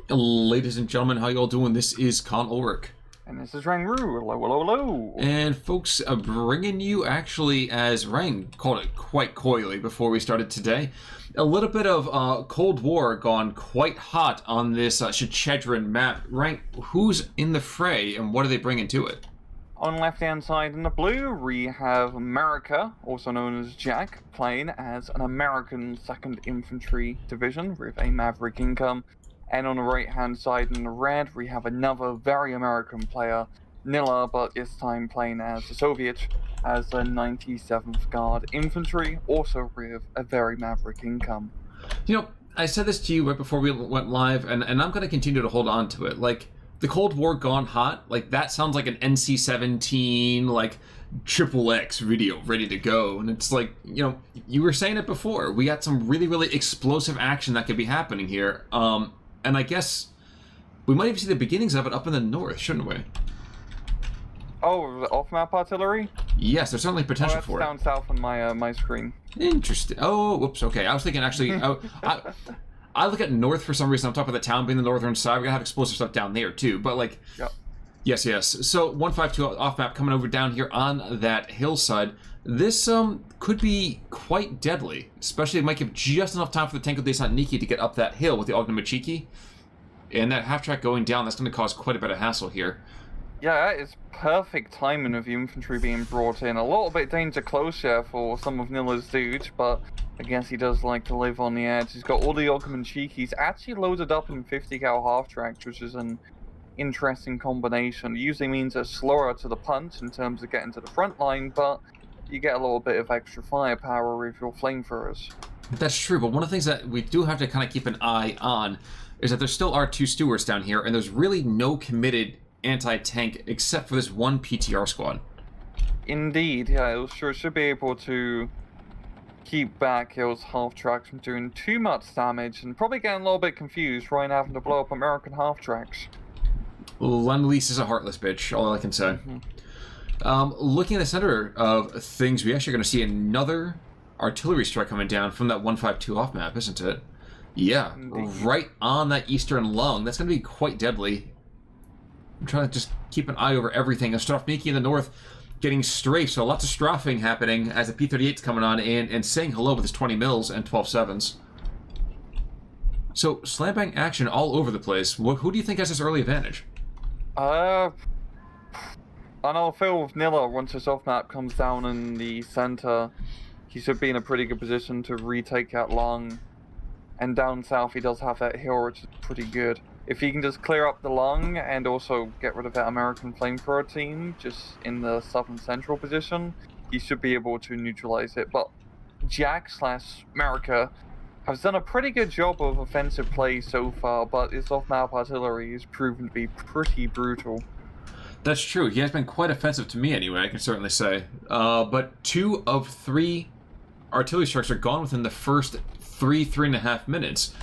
Ladies and gentlemen, how y'all doing? This is Con Ulrich. And this is Rang Ru. Hello, hello, hello. And folks, bringing you actually, as Rang called it quite coyly before we started today, a little bit of Cold War gone quite hot on this Shechedrin map. Rang, who's in the fray and what are they bringing to it? On the left-hand side in the blue, we have Merica, also known as Jack, playing as an American 2nd Infantry Division with a Maverick income. And on the right-hand side in the red, we have another very American player, Nilla, but this time playing as the Soviet, as the 97th Guard Infantry, also with a very Maverick income. You know, I said this to you right before we went live, and I'm going to continue to hold on to it. Like, the Cold War gone hot, like, that sounds like an NC-17, like, XXX video ready to go. And it's like, you know, you were saying it before. We got some really, really explosive action that could be happening here. And I guess we might even see the beginnings of it up in the north, shouldn't we? Oh, the off-map artillery? Yes, there's certainly potential for it. Down south on my my screen. Interesting. Oh, whoops. Okay, I was thinking actually. I look at north for some reason. I'm talking about the town being the northern side. We're gonna have explosive stuff down there too. But like, yep. Yes. So 152 off map coming over down here on that hillside. This could be quite deadly, especially it might give just enough time for the Tanko Desantniki to get up that hill with the Ognamachiki. And that half track going down, that's going to cause quite a bit of hassle here. Yeah, it's perfect timing of the infantry being brought in. A little bit danger close here for some of Nilla's dudes, but I guess he does like to live on the edge. He's got all the Ognamachikis actually loaded up in 50 cal half tracks, which is an interesting combination. It usually means they're slower to the punch in terms of getting to the front line, but you get a little bit of extra firepower with your flamethrowers. That's true, but one of the things that we do have to kind of keep an eye on is that there still are 2 stewards down here, and there's really no committed anti-tank except for this one PTR squad. Indeed, yeah, it should be able to keep back those half-tracks from doing too much damage, and probably getting a little bit confused, right, having to blow up American half-tracks. Lend-Lease is a heartless bitch, all I can say. Mm-hmm. Looking at the center of things, we actually are going to see another artillery strike coming down from that 152 off map, isn't it? Yeah, indeed. Right on that eastern lung. That's going to be quite deadly. I'm trying to just keep an eye over everything. A Strafniki in the north getting strafed, so lots of strafing happening as the P-38's coming on in and saying hello with his 20 mils and 12-7s. So, slam bang action all over the place. Who do you think has this early advantage? I know Phil with Nilla, once his off-map comes down in the center, he should be in a pretty good position to retake that lung. And down south he does have that hill, which is pretty good. If he can just clear up the lung and also get rid of that American flamethrower team just in the southern central position, he should be able to neutralize it. But Jack/Merica has done a pretty good job of offensive play so far, but his off-map artillery has proven to be pretty brutal. That's true. He has been quite offensive to me anyway, I can certainly say. But 2 of 3 artillery strikes are gone within the first 3.5 minutes.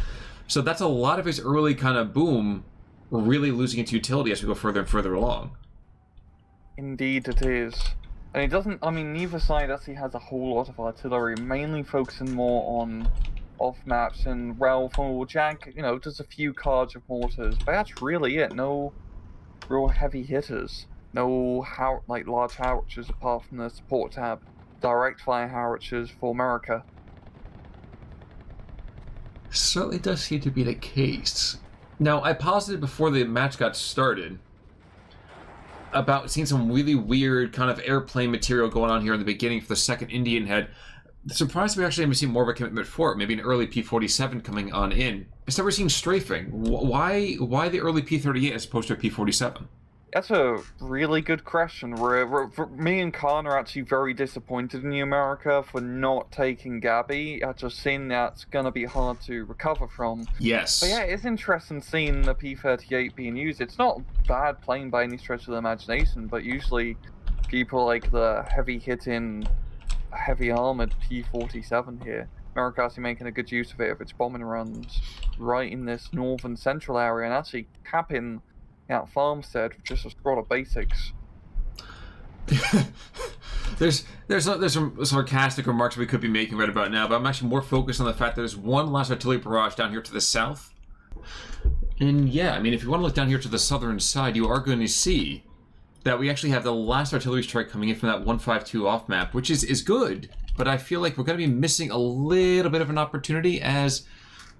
So that's a lot of his early kind of boom really losing its utility as we go further and further along. Indeed it is. And it doesn't, I mean, neither side actually has a whole lot of artillery, mainly focusing more on off-maps and, well, for Jack, you know, just a few cards of mortars. But that's really it. No real heavy hitters. No large howitzers apart from the support tab. Direct fire howitzers for Merica. Certainly does seem to be the case. Now, I posited before the match got started about seeing some really weird kind of airplane material going on here in the beginning for the 2nd Indian Head. Surprised we actually haven't seen more of a commitment for it. Maybe an early P-47 coming on in. Instead, we're seeing strafing. Why the early P-38 as opposed to a P-47? That's a really good question. Me and Khan are actually very disappointed in you, America, for not taking Gabby. I just seen that's going to be hard to recover from. Yes. But yeah, it's interesting seeing the P-38 being used. It's not bad playing by any stretch of the imagination, but usually people like the heavy-hitting, heavy-armored P-47 here. America actually making a good use of it if it's bombing runs right in this northern central area and actually capping out Farmstead with just a squad of basics. there's some sarcastic remarks we could be making right about now, but I'm actually more focused on the fact that there's one last artillery barrage down here to the south. And yeah, I mean, if you want to look down here to the southern side, you are going to see that we actually have the last artillery strike coming in from that 152 off map, which is good, but I feel like we're going to be missing a little bit of an opportunity as,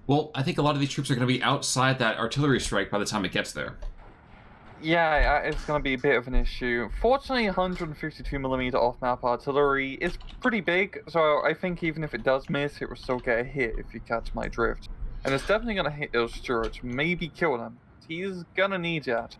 well, I think a lot of these troops are going to be outside that artillery strike by the time it gets there. Yeah, it's going to be a bit of an issue. Fortunately, 152mm off-map artillery is pretty big, so I think even if it does miss, it will still get a hit if you catch my drift. And it's definitely going to hit those Stuarts, maybe kill them. He's going to need that.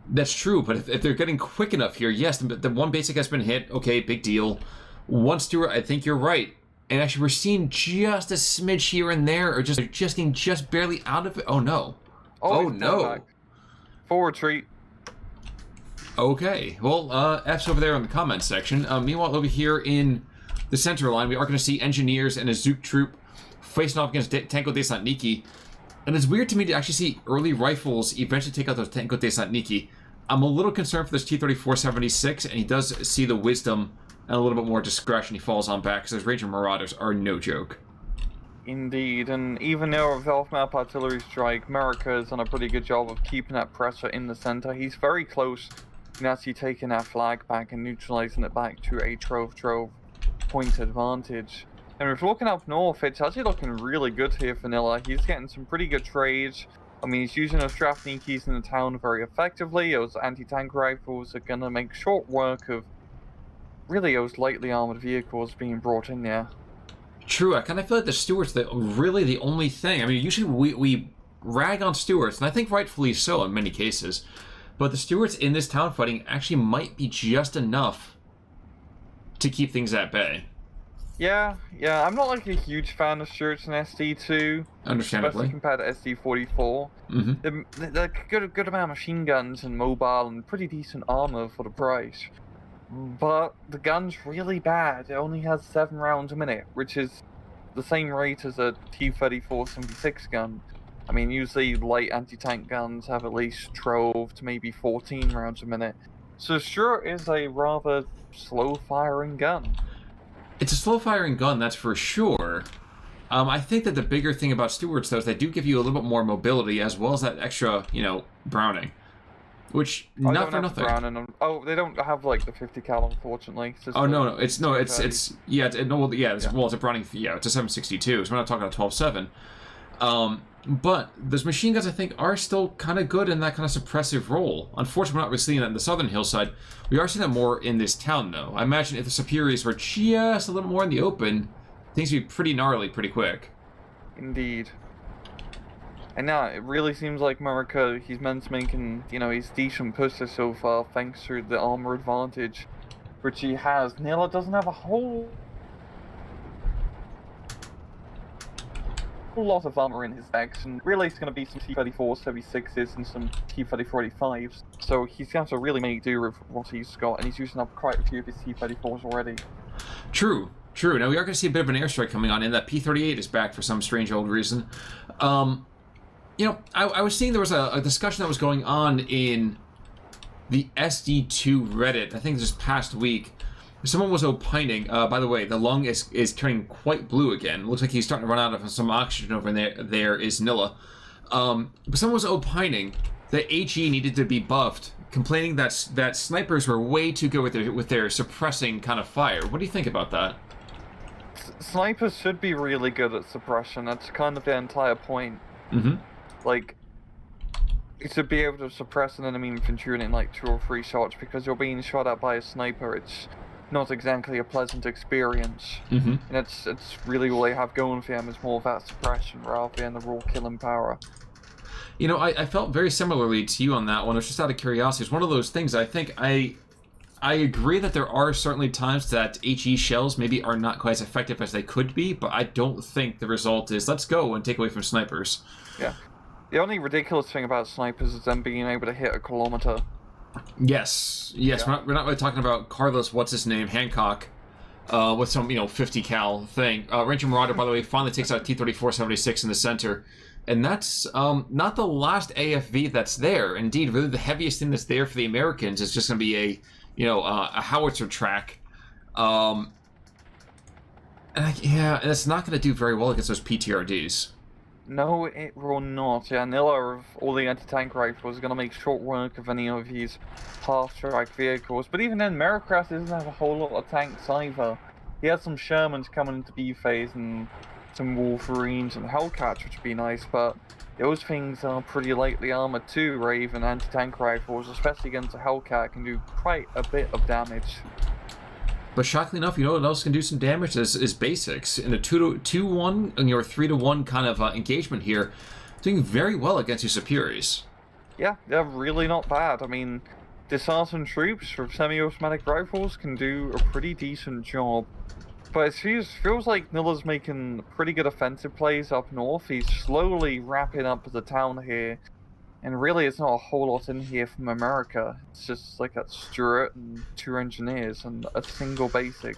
That's true, but if they're getting quick enough here, yes, the one basic has been hit, okay, big deal. One Stuart, I think you're right. And actually, we're seeing just a smidge here and there, or just getting just barely out of it. Oh, no. Oh no. Back. Full retreat. Okay, well, F's over there in the comments section. Meanwhile, over here in the center line, we are going to see engineers and a Zook troop facing off against Tanko Desantniki. And it's weird to me to actually see early rifles eventually take out those Tanko Desantniki. I'm a little concerned for this T-34-76, and he does see the wisdom and a little bit more discretion he falls on back, because those Ranger Marauders are no joke. Indeed, and even though with off-map artillery strike, Merica has done a pretty good job of keeping that pressure in the center. He's very close to actually taking that flag back and neutralizing it back to a trove point advantage. And if we're looking up north, it's actually looking really good here for Nilla. He's getting some pretty good trades. I mean, he's using those Strafnikis in the town very effectively. Those anti-tank rifles are going to make short work of really those lightly armored vehicles being brought in there. True, I kind of feel like the Stuarts are really the only thing. I mean, usually we rag on Stuarts, and I think rightfully so in many cases. But the Stuarts in this town fighting actually might be just enough to keep things at bay. Yeah, I'm not like a huge fan of Stuarts in SD2. Understandably. Especially compared to SD44. Mm-hmm. They're good amount of machine guns and mobile and pretty decent armor for the price. But the gun's really bad. It only has 7 rounds a minute, which is the same rate as a T-34-76 gun. I mean, usually light anti-tank guns have at least 12 to maybe 14 rounds a minute. So Stuart is a rather slow-firing gun. It's a slow-firing gun, that's for sure. I think that the bigger thing about Stuarts, though, is they do give you a little bit more mobility, as well as that extra, Browning. Which, not for nothing. Oh, they don't have, like, the 50 cal, unfortunately. It's it's a Browning, it's a 762, so we're not talking a 12.7. But those machine guns, I think, are still kind of good in that kind of suppressive role. Unfortunately, we're not really seeing that in the southern hillside. We are seeing that more in this town, though. I imagine if the Superiors were just a little more in the open, things would be pretty gnarly pretty quick. Indeed. And now, it really seems like Merica, he's making, his decent pushes so far, thanks to the armor advantage, which he has. Nilla doesn't have a whole lot of armor in his decks, and really it's going to be some T-34-76s and some T-34-85s, so he's going to have to really make do with what he's got, and he's using up quite a few of his T-34s already. True. Now we are going to see a bit of an airstrike coming on, and that P-38 is back for some strange old reason. I was seeing there was a discussion that was going on in the SD2 Reddit, I think this past week. Someone was opining, by the way, the lung is turning quite blue again. It looks like he's starting to run out of some oxygen over there is Nilla. But someone was opining that HE needed to be buffed, complaining that snipers were way too good with their suppressing kind of fire. What do you think about that? Snipers should be really good at suppression. That's kind of the entire point. Mm-hmm. Like, you should be able to suppress an enemy infantry unit in like 2 or 3 shots, because you're being shot at by a sniper. It's not exactly a pleasant experience. Mm-hmm. And it's really all they have going for them is more of that suppression rather than the raw killing power. I felt very similarly to you on that one. It's just out of curiosity. It's one of those things. I think I agree that there are certainly times that HE shells maybe are not quite as effective as they could be, but I don't think the result is let's go and take away from snipers. Yeah. The only ridiculous thing about snipers is them being able to hit a kilometer. Yes. Yeah. We're not really talking about Carlos, what's his name, Hancock, with some 50 cal thing. Ranger Marauder, by the way, finally takes out T-34-76 in the center, and that's not the last AFV that's there. Indeed, really the heaviest thing that's there for the Americans is just going to be a howitzer track, and it's not going to do very well against those PTRDs. No, it will not. Yeah, Nilla of all the anti-tank rifles is going to make short work of any of these half-track vehicles. But even then, Merica doesn't have a whole lot of tanks either. He has some Shermans coming into B phase and some Wolverines and Hellcats, which would be nice, but those things are pretty lightly armored too, where even anti-tank rifles, especially against a Hellcat, can do quite a bit of damage. But shockingly enough, you know what else can do some damage is basics. In a 2-1 and your 3-1 kind of engagement here, doing very well against your superiors. Yeah, they're really not bad. I mean, disarmed troops with semi-automatic rifles can do a pretty decent job. But it feels like Nilla's making pretty good offensive plays up north. He's slowly wrapping up the town here. And really, it's not a whole lot in here from America. It's just like a Stuart and 2 engineers and a single basic.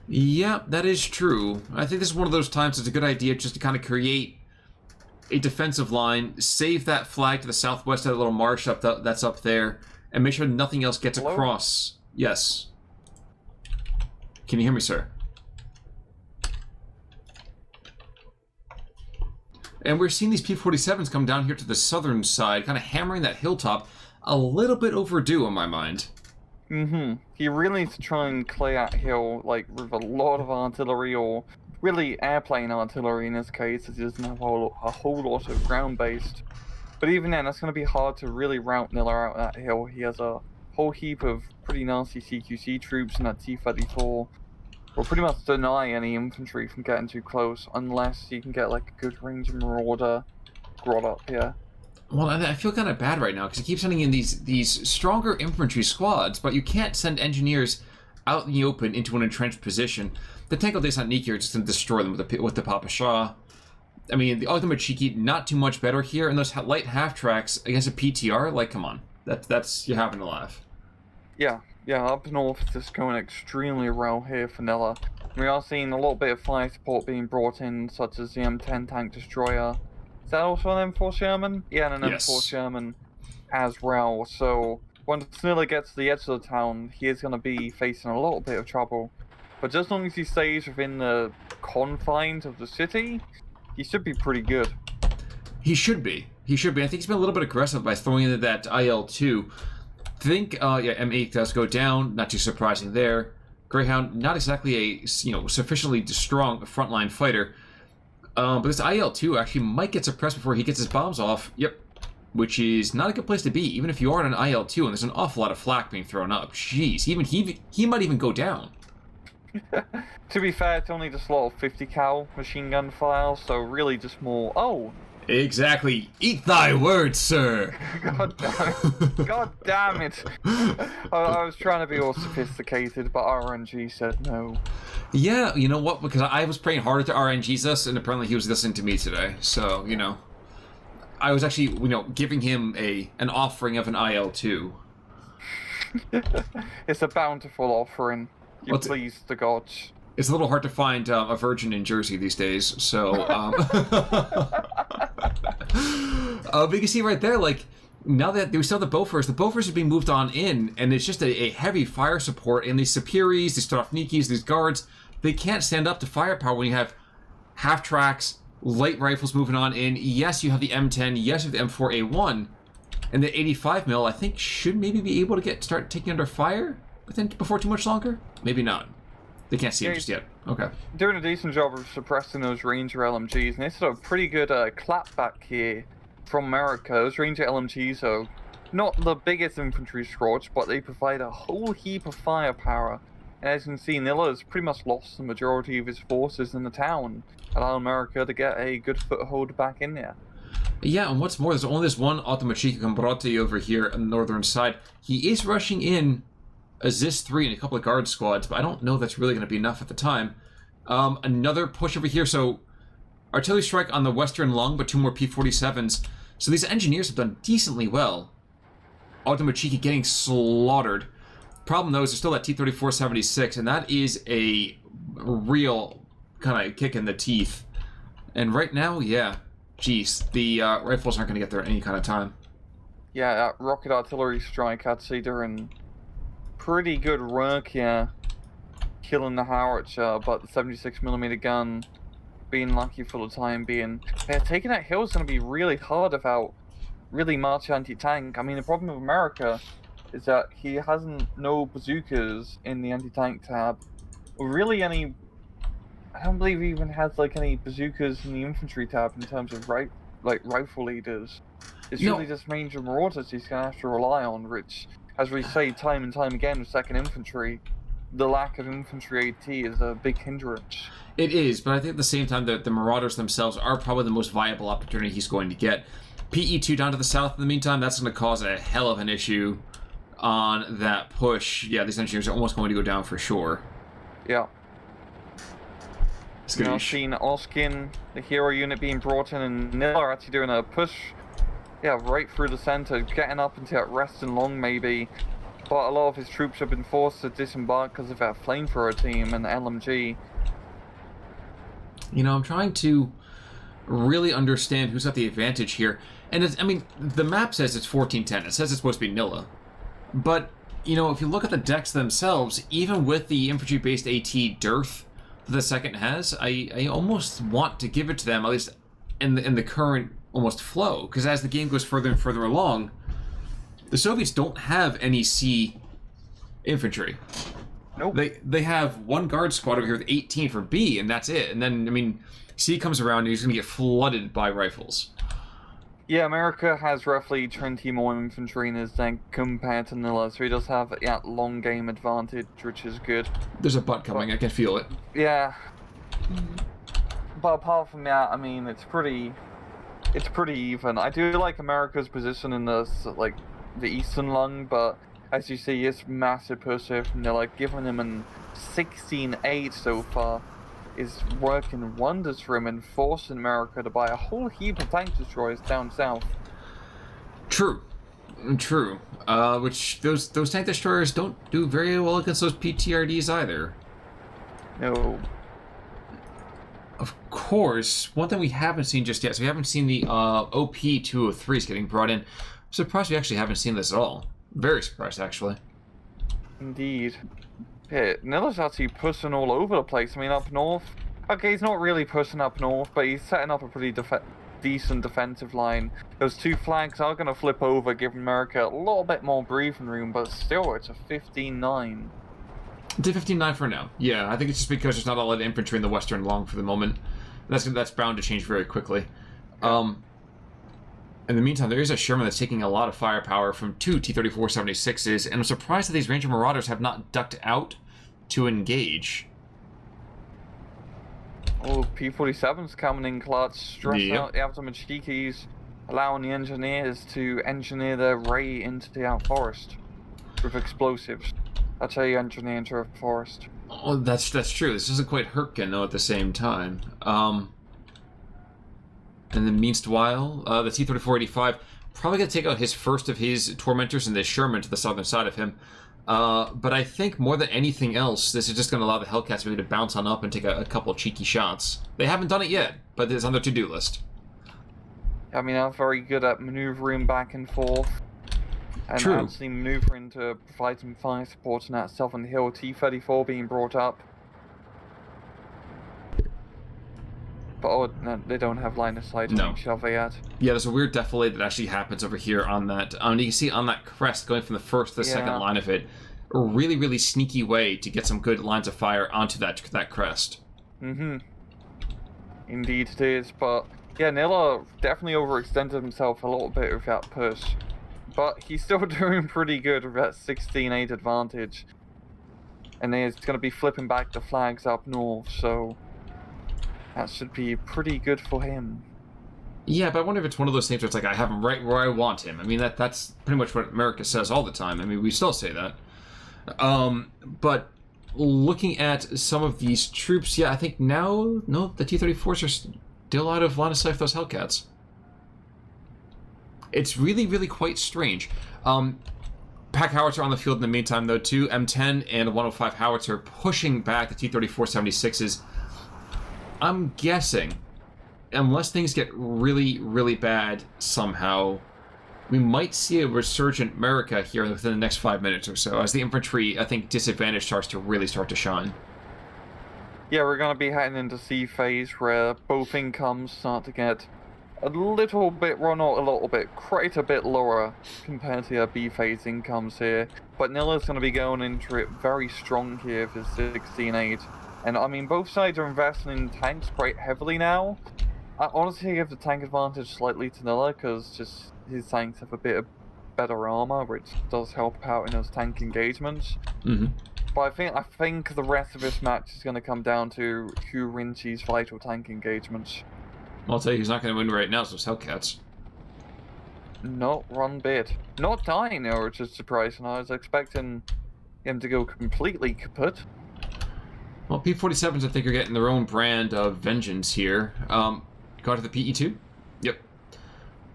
Yeah, that is true. I think this is one of those times it's a good idea just to kind of create a defensive line, save that flag to the southwest, that little marsh that's up there, and make sure nothing else gets across. Yes. Can you hear me, sir? And we're seeing these P-47s come down here to the southern side, kind of hammering that hilltop. A little bit overdue in my mind. Mm-hmm. He really needs to try and clear that hill, like, with a lot of artillery, or really airplane artillery in this case, as he doesn't have a whole lot of ground-based. But even then, that's going to be hard to really rout Nilla out that hill. He has a whole heap of pretty nasty CQC troops in that T-34. Will pretty much deny any infantry from getting too close, unless you can get like a good range marauder brought up here. Well, I feel kind of bad right now because he keeps sending in these stronger infantry squads, but you can't send engineers out in the open into an entrenched position. The Tanko Desantniki are just going to destroy them with the Papa Shah. I mean, the ultimate cheeky, not too much better here, and those light half tracks against a PTR, like, come on, that's you're having to laugh. Yeah, up north it's just going extremely well here for Nilla. We are seeing a little bit of fire support being brought in, such as the M10 tank destroyer. Is that also an M4 Sherman? Yeah, and an M4 Sherman as well. So once Nilla gets to the edge of the town, he is going to be facing a little bit of trouble. But just as long as he stays within the confines of the city, he should be pretty good. He should be. I think he's been a little bit aggressive by throwing in that IL-2. M8 does go down, not too surprising there. Greyhound, not exactly a sufficiently strong frontline fighter, but this IL-2 actually might get suppressed before he gets his bombs off. Yep, which is not a good place to be, even if you are on an IL-2 and there's an awful lot of flak being thrown up. Jeez, even he might even go down. To be fair, it's only just a lot of 50 cal machine gun fire, so really just more. Oh. Exactly. Eat thy words, sir. God damn it. God damn it. I was trying to be all sophisticated, but RNG said no. Yeah, you know what? Because I was praying harder to RNG's us, and apparently he was listening to me today. So, I was actually, giving him an offering of an IL-2. It's a bountiful offering. You please the gods. It's a little hard to find a virgin in Jersey these days, so... but you can see right there, like, now that we still have the Bofors are being moved on in, and it's just a heavy fire support, and these Superiors, these Strofnikis, these guards, they can't stand up to firepower when you have half-tracks, light rifles moving on in. Yes, you have the M10, yes, you have the M4A1, and the 85 mil, I think, should maybe be able to start taking under fire before too much longer? Maybe not. They can't see him just yet. Okay. Doing a decent job of suppressing those Ranger LMGs, and they sort of pretty good clapback here from Merica. Those Ranger LMGs are not the biggest infantry squads, but they provide a whole heap of firepower. And as you can see, Nilla has pretty much lost the majority of his forces in the town, allowing Merica to get a good foothold back in there. Yeah, and what's more, there's only this one Automachica Combrotti over here on the northern side. He is rushing in a ZIS-3 and a couple of guard squads, but I don't know if that's really going to be enough at the time. Another push over here, so artillery strike on the western lung, but 2 more P-47s. So these engineers have done decently well. Automachica getting slaughtered. Problem though is there's still that T-34-76, and that is a real kind of kick in the teeth. And right now, yeah, geez, the rifles aren't going to get there at any kind of time. Yeah, that rocket artillery strike, I'd say they're in pretty good work here, killing the howitzer, but the 76mm gun being lucky for the time being. Yeah, taking that hill is going to be really hard without really much anti-tank. I mean, the problem with America is that he hasn't no bazookas in the anti-tank tab. Or really any... I don't believe he even has like any bazookas in the infantry tab in terms of rifle leaders. It's really just major marauders he's going to have to rely on, which, as we say time and time again with 2nd Infantry, the lack of infantry AT is a big hindrance. It is, but I think at the same time that the Marauders themselves are probably the most viable opportunity he's going to get. PE2 down to the south in the meantime, that's going to cause a hell of an issue on that push. Yeah, these engineers are almost going to go down for sure. Yeah. Now seeing Oskin, the hero unit being brought in, and Nilla are actually doing a push, yeah, right through the center, getting up into that rest and long maybe. But a lot of his troops have been forced to disembark because of that flamethrower team and the LMG. You know, I'm trying to really understand who's got the advantage here. And it's, I mean, the map says it's 1410. It says it's supposed to be Nilla. But, you know, if you look at the decks themselves, even with the infantry-based AT dearth that the 2nd has, I almost want to give it to them, at least in the current almost flow. Because as the game goes further and further along, the Soviets don't have any C infantry. Nope. They have one guard squad over here with 18 for B, and that's it. And then, I mean, C comes around and he's going to get flooded by rifles. Yeah, America has roughly 20 more infantry in his tank compared to Nilla, so he does have that long game advantage, which is good. There's a butt coming, I can feel it. Yeah. But apart from that, I mean, it's pretty even. I do like America's position in the eastern lung, but as you see, it's massive push here from Nilla, giving him an 16-8 so far, is working wonders for him and forcing America to buy a whole heap of tank destroyers down south. True. Which those tank destroyers don't do very well against those PTRDs either. No. Of course, one thing we haven't seen just yet, so we haven't seen the OP-203s getting brought in. I'm surprised we actually haven't seen this at all. Very surprised, actually. Indeed. Yeah, Nilla's actually pushing all over the place. I mean, up north... Okay, he's not really pushing up north, but he's setting up a pretty decent defensive line. Those 2 flags are going to flip over, giving America a little bit more breathing room, but still, it's a 15-9. It's a 15-9 for now. Yeah, I think it's just because there's not a lot of infantry in the western long for the moment. That's bound to change very quickly. In the meantime, there is a Sherman that's taking a lot of firepower from 2 T-34-76s, and I'm surprised that these Ranger Marauders have not ducked out to engage. Oh, P-47's coming in clutch, stressing out the Avtomachikis, allowing the engineers to engineer their way into the outforest with explosives. That's how you engineer into a forest. Oh, that's true. This isn't quite Hurtgen, though, at the same time. And then meanwhile, the T-34-85 probably going to take out his first of his Tormentors and the Sherman to the southern side of him. But I think more than anything else, this is just going to allow the Hellcats maybe to bounce on up and take a couple cheeky shots. They haven't done it yet, but it's on their to-do list. I mean, they're very good at maneuvering back and forth. And actually maneuvering to provide some fire support on that southern hill. T-34 being brought up. But oh, no, they don't have line of sight on each other yet. Yeah, there's a weird defilade that actually happens over here on that. You can see on that crest going from the first to the second line of it, a really, really sneaky way to get some good lines of fire onto that crest. Mm-hmm. Indeed it is, but yeah, Nilla definitely overextended himself a little bit with that push. But he's still doing pretty good with that 16-8 advantage. And he's going to be flipping back the flags up north, so that should be pretty good for him. Yeah, but I wonder if it's one of those things where it's like, I have him right where I want him. I mean, that's pretty much what Merica says all the time. I mean, we still say that. But looking at some of these troops, yeah, I think now, no, the T-34s are still out of line of sight of those Hellcats. It's really, really quite strange. Pack Howitzer on the field in the meantime, though, too. M10 and 105 Howitzer pushing back the T-34-76s. I'm guessing, unless things get really, really bad somehow, we might see a resurgent Merica here within the next 5 minutes or so, as the infantry, I think, disadvantage starts to really shine. Yeah, we're going to be heading into C phase where both incomes start to get a little bit, well not a little bit, quite a bit lower compared to our B phase incomes here. But Nilla's going to be going into it very strong here for 16-8. And I mean, both sides are investing in tanks quite heavily now. I honestly give the tank advantage slightly to Nilla because just his tanks have a bit of better armor, which does help out in those tank engagements. Mm-hmm. But I think the rest of this match is going to come down to who wins these vital tank engagements. I'll tell you, he's not going to win right now. It's those Hellcats. Not one bit. Not dying, which is surprising. I was expecting him to go completely kaput. Well, P-47s, I think, are getting their own brand of vengeance here. Got to the PE-2? Yep.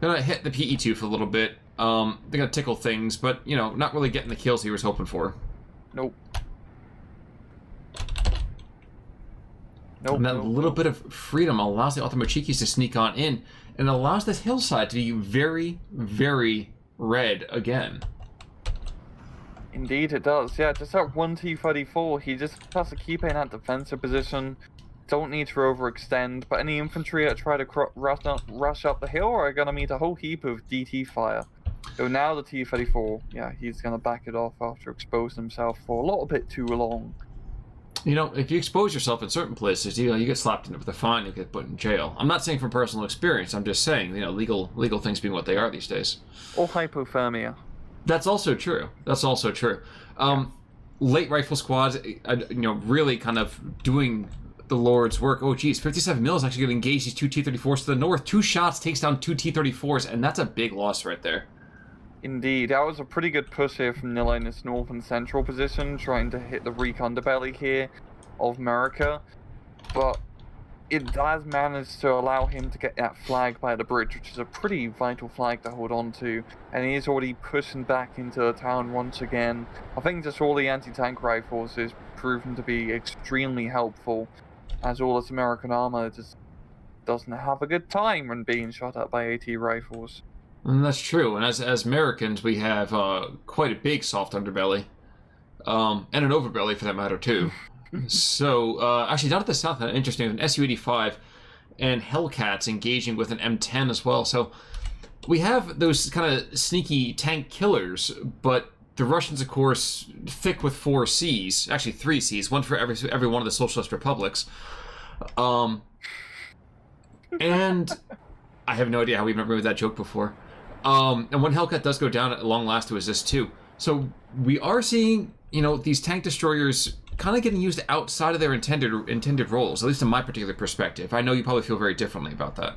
Gonna hit the PE-2 for a little bit. They're gonna tickle things, but, you know, not really getting the kills he was hoping for. Nope. Nope. And that little bit of freedom allows the Ultimachikis to sneak on in, and allows this hillside to be very, very red again. Indeed it does, yeah, just that one T-34, he just has to keep in that defensive position, don't need to overextend, but any infantry that try to rush up the hill are going to meet a whole heap of DT fire. So now the T-34, yeah, he's going to back it off after exposing himself for a little bit too long. You know, if you expose yourself in certain places, you get slapped in with a fine, you get put in jail. I'm not saying from personal experience, I'm just saying, you know, legal things being what they are these days. Or hypothermia. That's also true. That's also true. Late rifle squads, you know, really kind of doing the Lord's work. Oh, geez, 57 mil is actually going to engage these two T-34s to the north. 2 shots takes down 2 T-34s, and that's a big loss right there. Indeed, that was a pretty good push here from Nilla in this north and central position, trying to hit the weak underbelly here of Merica. But it has managed to allow him to get that flag by the bridge, which is a pretty vital flag to hold on to. And he is already pushing back into the town once again. I think just all the anti-tank rifles is proven to be extremely helpful, as all this American armor just doesn't have a good time when being shot at by AT rifles. And that's true. And as Americans, we have quite a big soft underbelly, and an overbelly for that matter too. So actually, down at the south, interesting, an Su-85 and Hellcats engaging with an M10 as well. So we have those kind of sneaky tank killers, but the Russians, of course, thick with 4 Cs, actually 3 Cs, one for every one of the socialist republics. And I have no idea how we've never made that joke before. And when Hellcat does go down at long last to assist too. So we are seeing, you know, these tank destroyers kind of getting used outside of their intended roles, at least in my particular perspective. I know you probably feel very differently about that.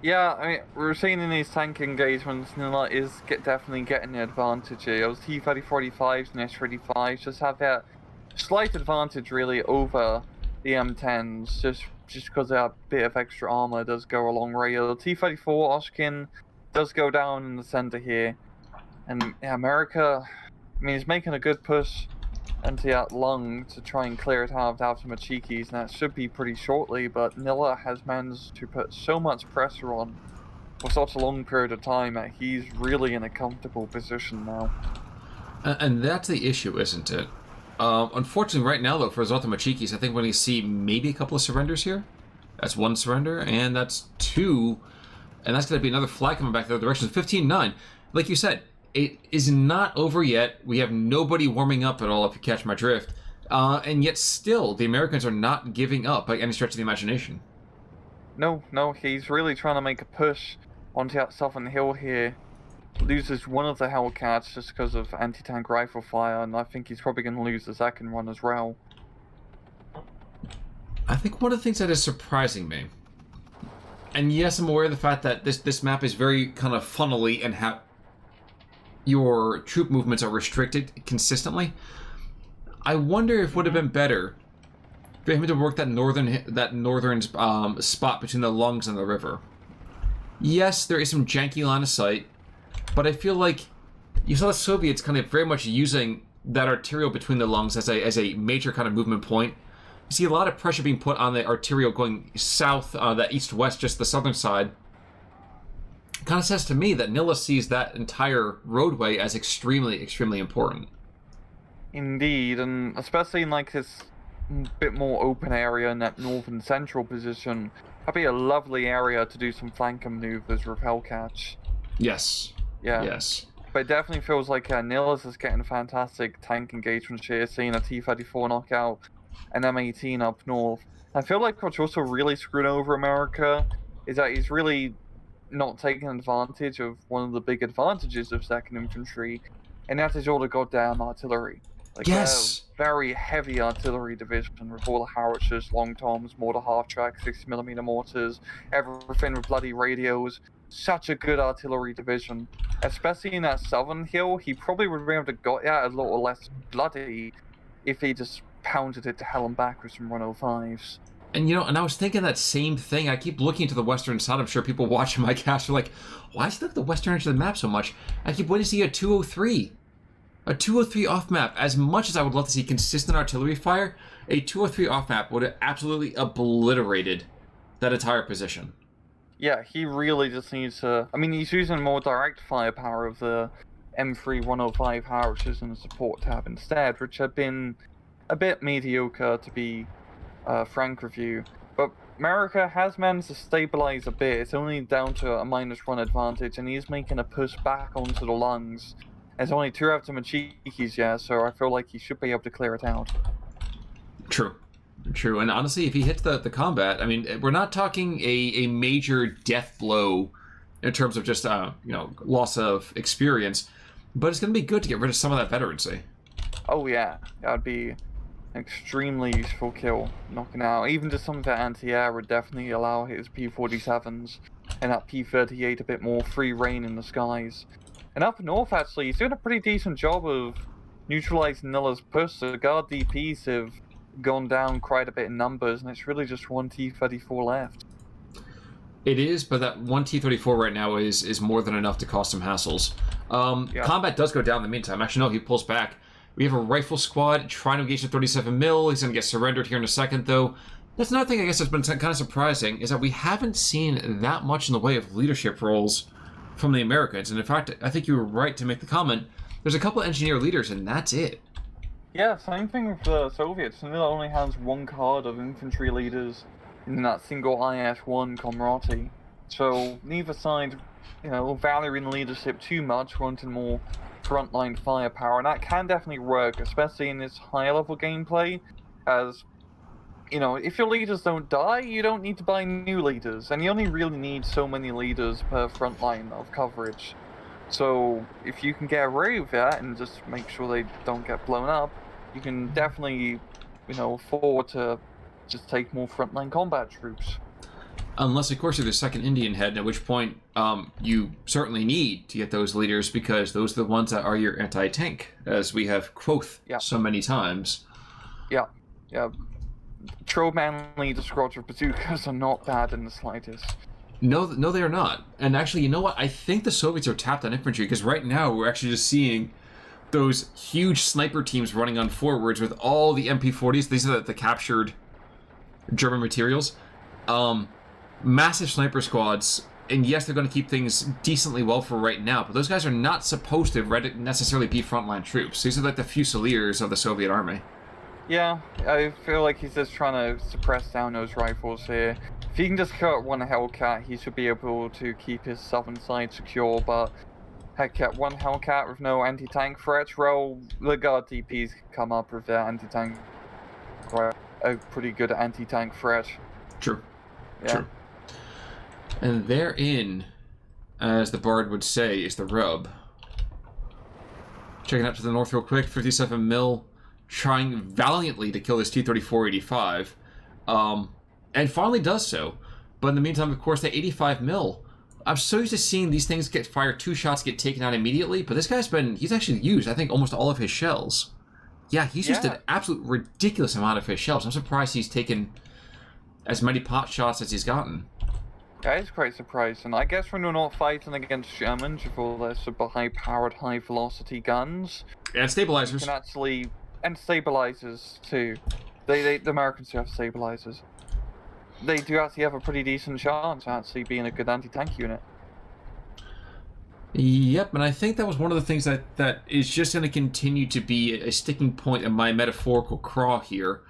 Yeah, I mean, we're seeing in these tank engagements, Nilla is definitely getting the advantage here. Those T-35s and S-35s just have that slight advantage, really, over the M10s, just because that bit of extra armor does go a long way. The T-34 Oshkin does go down in the center here. And yeah, Merica, I mean, he's making a good push into that lung to try and clear it out of the Ultimachikis, and that should be pretty shortly, but Nilla has managed to put so much pressure on for such a long period of time that he's really in a comfortable position now. And that's the issue, isn't it? Unfortunately, right now, though, for his Ultimachikis, I think we're going to see maybe a couple of surrenders here. That's 1 surrender, and that's 2. And that's going to be another flag coming back the other direction. 15-9. Like you said, it is not over yet. We have nobody warming up at all, if you catch my drift. And yet still, the Americans are not giving up by any stretch of the imagination. No, he's really trying to make a push onto that southern hill here. Loses one of the Hellcats just because of anti-tank rifle fire, and I think he's probably going to lose the second one as well. I think one of the things that is surprising me, and yes, I'm aware of the fact that this map is very kind of funnily and your troop movements are restricted consistently. I wonder if it would have been better for him to work that northern spot between the lungs and the river. Yes, there is some janky line of sight, but I feel like you saw the Soviets kind of very much using that arterial between the lungs as a major kind of movement point. You see a lot of pressure being put on the arterial going south, that east-west, just the southern side. Kind of says to me that Nilla sees that entire roadway as extremely, extremely important. Indeed, and especially in like this bit more open area in that northern central position, that'd be a lovely area to do some flanking maneuvers with Hellcats. Yes. Yeah. Yes. But it definitely feels like Nilla's is getting fantastic tank engagement here, seeing a T-34 knockout, an M18 up north. I feel like what's also really screwed over America is that he's really not taking advantage of one of the big advantages of 2nd Infantry, and that is all the goddamn artillery. Like, Yes! Very heavy artillery division with all the howitzers, long toms, mortar half-track, 60mm mortars, everything with bloody radios. Such a good artillery division. Especially in that southern hill, he probably would be able to got that a little less bloody if he just pounded it to hell and back with some 105s. And and I was thinking that same thing. I keep looking to the western side. I'm sure people watching my cast are like, why is he looking at the western edge of the map so much? I keep waiting to see a 203. A 203 off map. As much as I would love to see consistent artillery fire, a 203 off map would have absolutely obliterated that entire position. Yeah, he really just needs to... I mean, he's using more direct firepower of the M3 105 howitzers in the support tab instead, which have been a bit mediocre, to be frank with you. But Merica has managed to stabilize a bit. It's only down to a -1 advantage, and he's making a push back onto the lungs. There's only 2 of them cheekies, yeah, so I feel like he should be able to clear it out. True. True, and honestly, if he hits the combat, I mean, we're not talking a major death blow in terms of just, loss of experience, but it's going to be good to get rid of some of that veterancy. Oh yeah, that'd be an extremely useful kill, knocking out. Even just some of that anti-air would definitely allow his P-47s and that P-38 a bit more free reign in the skies. And up north, actually, he's doing a pretty decent job of neutralizing Nilla's push. The guard DPs have gone down quite a bit in numbers, and it's really just 1 T-34 left. It is, but that 1 T-34 right now is more than enough to cause some hassles. Yeah. Combat does go down in the meantime. Actually, no, he pulls back. We have a rifle squad trying to engage the 37 mil. He's going to get surrendered here in a second, though. That's another thing I guess that's been kind of surprising, is that we haven't seen that much in the way of leadership roles from the Americans. And in fact, I think you were right to make the comment. There's a couple engineer leaders, and that's it. Yeah, same thing with the Soviets. Nilla only has 1 card of infantry leaders in that single IS-1 Comrati. So neither side, valuing leadership too much, wanting more frontline firepower, and that can definitely work, especially in this higher level gameplay, as, if your leaders don't die, you don't need to buy new leaders, and you only really need so many leaders per front line of coverage. So if you can get away with that and just make sure they don't get blown up, you can definitely, afford to just take more frontline combat troops. Unless, of course, you're the second Indian head, at which point you certainly need to get those leaders, because those are the ones that are your anti-tank, as we have quoth so many times. Yeah. Troll-manly squads with bazookas are not bad in the slightest. No, they are not. And actually, you know what? I think the Soviets are tapped on infantry, because right now we're actually just seeing those huge sniper teams running on forwards with all the MP40s. These are the captured German materials. Massive sniper squads, and yes, they're going to keep things decently well for right now, but those guys are not supposed to necessarily be frontline troops. These are like the Fusiliers of the Soviet army. Yeah, I feel like he's just trying to suppress down those rifles here. If he can just cut 1 Hellcat, he should be able to keep his southern side secure, but heck, at 1 Hellcat with no anti-tank threat, well, the guard DPs can come up with their anti-tank, a pretty good anti-tank threat. True. Yeah. True. And therein, as the Bard would say, is the rub. Checking out to the north real quick, 57 mil, trying valiantly to kill this T-34-85, and finally does so. But in the meantime, of course, that 85 mil, I'm so used to seeing these things get fired, 2 shots get taken out immediately, but this guy's he's actually used, I think, almost all of his shells. Yeah, he's used an absolute ridiculous amount of his shells. I'm surprised he's taken as many pot shots as he's gotten. That is quite surprising. I guess when you're not fighting against Germans with all their super high-powered, high-velocity guns... And stabilizers. You can actually... And stabilizers, too. The Americans do have stabilizers. They do actually have a pretty decent chance of actually being a good anti-tank unit. Yep, and I think that was one of the things that is just going to continue to be a sticking point in my metaphorical craw here,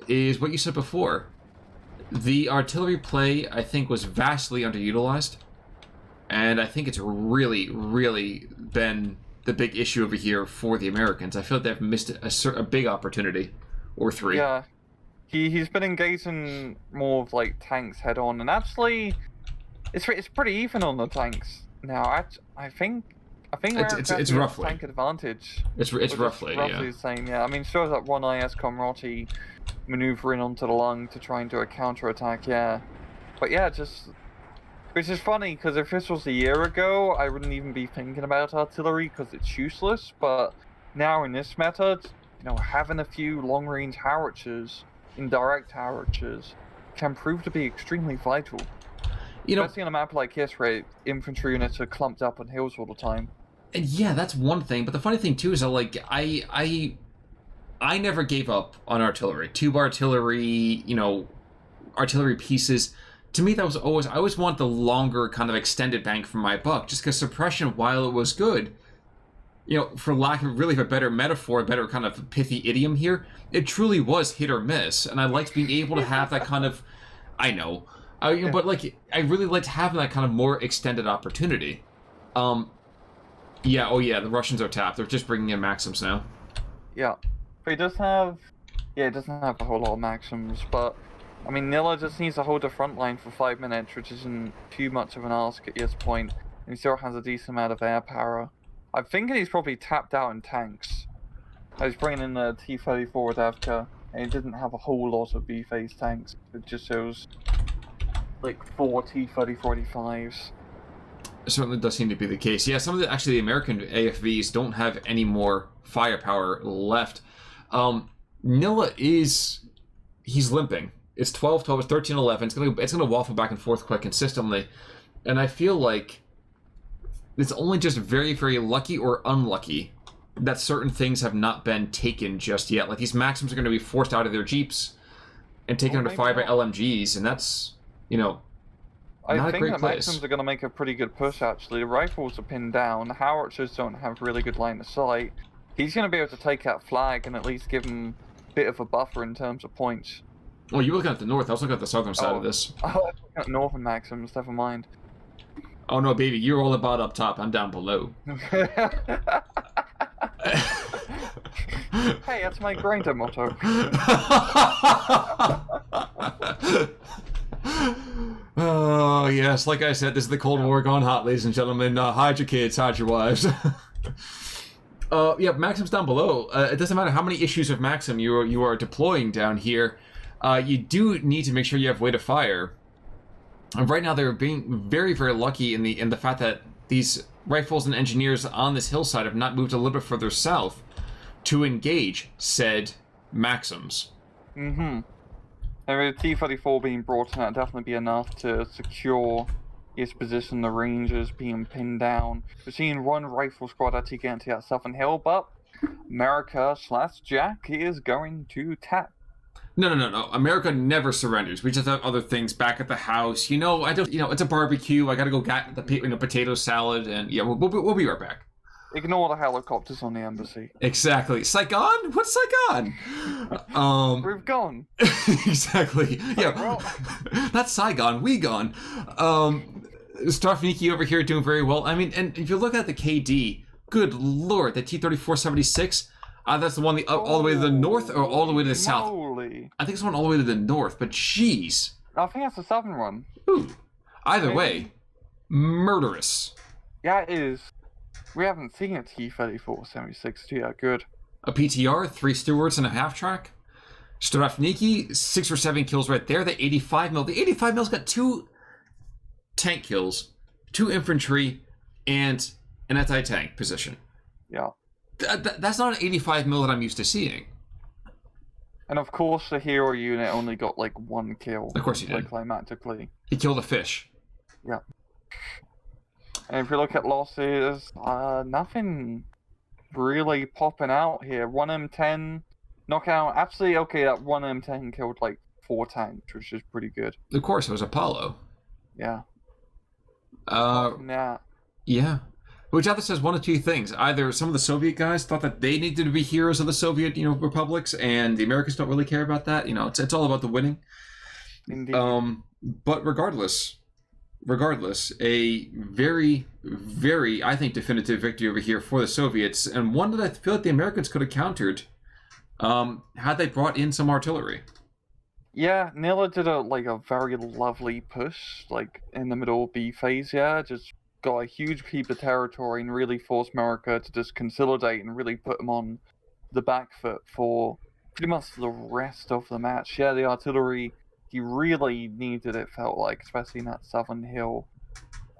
is what you said before. The artillery play, I think, was vastly underutilized. And I think it's really, really been the big issue over here for the Americans. I feel like they've missed a big opportunity. Or three. Yeah. He's been engaging more of like tanks head on, and actually, it's pretty even on the tanks now. I think it's roughly tank advantage. It's roughly the same. Yeah, I mean, sure that one IS Comrati maneuvering onto the lung to try and do a counterattack. Yeah, but yeah, just which is funny because if this was a year ago, I wouldn't even be thinking about artillery because it's useless. But now in this method, you know, having a few long-range howitzers, indirect howitzers, can prove to be extremely vital. Especially on a map like this where infantry units are clumped up on hills all the time. And yeah, that's one thing. But the funny thing too is that like I never gave up on artillery. Tube artillery, artillery pieces. To me, that was always I always want the longer kind of extended bang for my buck. Just because suppression, while it was good, for lack of really a better metaphor, a better kind of pithy idiom here, it truly was hit or miss. And I liked being able to have that kind of, but like I really liked having that kind of more extended opportunity. The Russians are tapped. They're just bringing in Maxims now. Yeah, but it doesn't have a whole lot of Maxims, but I mean, Nilla just needs to hold the front line for 5 minutes, which isn't too much of an ask at this point, and he still has a decent amount of air power. I'm thinking he's probably tapped out in tanks. He's bringing in the T-34 with Avka, and he didn't have a whole lot of B-phase tanks. It just shows like 4 T-30-45s. It certainly does seem to be the case. Yeah, some of the American AFVs don't have any more firepower left. Nilla he's limping. It's 12-12, it's 13-11. It's gonna waffle back and forth quite consistently. And I feel like it's only just very, very lucky or unlucky that certain things have not been taken just yet. Like these Maxims are going to be forced out of their Jeeps and taken under fire by LMGs, and that's, not I a think great the place. Maxims are going to make a pretty good push, actually. The rifles are pinned down. The howitzers don't have really good line of sight. He's going to be able to take that flag and at least give him a bit of a buffer in terms of points. Well, you were looking at the north. I was looking at the southern side of this. Oh, I was looking at northern Maxims. Never mind. Oh no, baby, you're all about up top. I'm down below. Hey, that's my grinder motto. Oh yes, like I said, this is the Cold War gone hot, ladies and gentlemen. Hide your kids, hide your wives. Maxim's down below. It doesn't matter how many issues of Maxim you are deploying down here. You do need to make sure you have way to fire. And right now, they're being very, very lucky in the fact that these rifles and engineers on this hillside have not moved a little bit further south to engage said Maxims. Mm-hmm. And with the T-34 being brought in, that'd definitely be enough to secure his position, the Rangers being pinned down. We're seeing one rifle squad actually get into that southern hill, but Merica/Jack is going to tap. No. America never surrenders. We just have other things back at the house. It's a barbecue. I gotta go get the potato salad, and yeah, we'll be right back. Ignore the helicopters on the embassy. Exactly. Saigon? What's Saigon? We've gone. Exactly. Yeah. Well. Not Saigon. We gone. Starfniki over here doing very well. I mean, and if you look at the KD, good lord, the T-34-76. That's the one all the way to the north or all the way to the south? I think it's one all the way to the north, but jeez. I think that's the southern one. Ooh. Either way, murderous. Yeah, it is. We haven't seen a T-34-76 yet. Good. A PTR, 3 Stewards and a half-track. Strafniki, 6 or 7 kills right there. The 85 mil. The 85 mil's got 2 tank kills, 2 infantry, and an anti-tank position. Yeah. That's not an 85 mil that I'm used to seeing. And of course, the hero unit only got like 1 kill. Of course he did. Climactically. He killed a fish. Yeah. And if you look at losses, nothing really popping out here. 1 M10 knockout. Actually, okay, that 1 M10 killed like 4 tanks, which is pretty good. Of course, it was Apollo. Yeah. Yeah. Which either says one of two things. Either some of the Soviet guys thought that they needed to be heroes of the Soviet, republics, and the Americans don't really care about that. It's all about the winning. Indeed. But regardless, a very, very, I think, definitive victory over here for the Soviets, and one that I feel like the Americans could have countered had they brought in some artillery. Yeah, Nilla did a very lovely push, in the middle B phase, just got a huge heap of territory and really forced Merica to just consolidate and really put them on the back foot for pretty much the rest of the match. Yeah, the artillery, he really needed it, felt like, especially in that southern hill.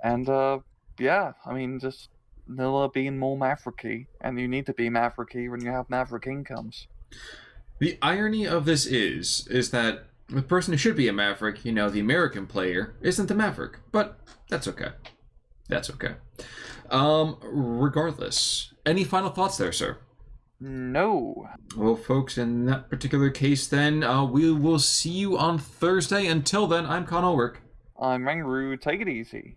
And, just Nilla being more Mavericky, and you need to be Mavericky when you have Maverick incomes. The irony of this is that the person who should be a Maverick, the American player, isn't the Maverick. But that's okay. That's okay. Regardless, any final thoughts there, sir? No. Well, folks, in that particular case, then, we will see you on Thursday. Until then, I'm Con Ulrich. I'm Rangru. Take it easy.